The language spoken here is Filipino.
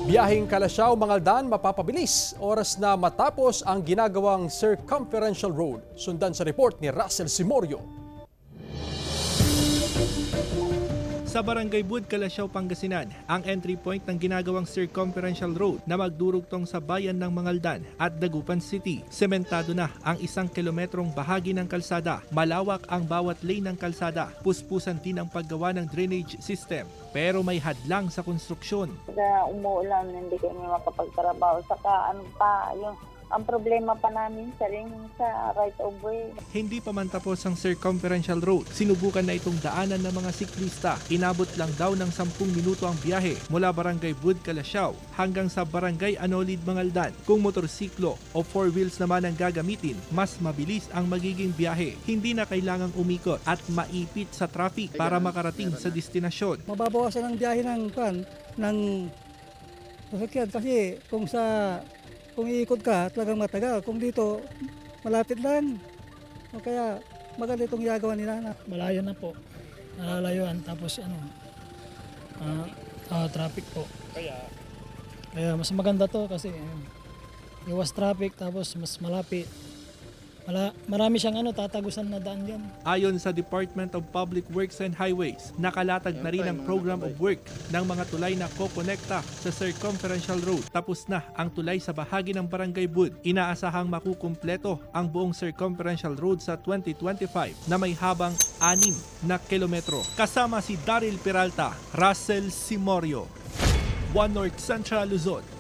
Biyaheng Kalasyaw-Mangaldan mapapabilis oras na matapos ang ginagawang Circumferential Road. Sundan sa report ni Russell Simorio. Sa Barangay Bud, Kalasyaw, Pangasinan, ang entry point ng ginagawang Circumferential Road na magdurugtong sa bayan ng Mangaldan at Dagupan City. Sementado na ang 1 kilometrong bahagi ng kalsada. Malawak ang bawat lane ng kalsada. Puspusan din ang paggawa ng drainage system. Pero may hadlang sa konstruksyon. Pagka umuulan, hindi kami makapagtrabaho. Saka ang problema pa namin sa right of way. Hindi pa man tapos ang Circumferential Road. Sinubukan na itong daanan ng mga siklista. Inabot lang daw ng 10 minuto ang biyahe mula Barangay Bud, Kalasyaw hanggang sa Barangay Anolid, Mangaldan. Kung motorsiklo o 4 wheels naman ang gagamitin, mas mabilis ang magiging biyahe. Hindi na kailangang umikot at maipit sa traffic para makarating sa destinasyon. Mababawasan ang biyahe ng sasakyan kasi kung iikot ka, talagang matagal. Kung dito, malapit lang. O kaya, maganda itong ginagawa nila. Malayo na po. Nalalayuan. Tapos traffic po. Kaya mas maganda to kasi iwas traffic tapos mas malapit. Marami siyang tatagusan na daan yan. Ayon sa Department of Public Works and Highways, nakalatag na rin ang program of work ng mga tulay na kokonekta sa Circumferential Road. Tapos na ang tulay sa bahagi ng Barangay Bud. Inaasahang makukumpleto ang buong Circumferential Road sa 2025 na may habang 6 na kilometro. Kasama si Daryl Peralta, Russell Simorio, One North Central Luzon.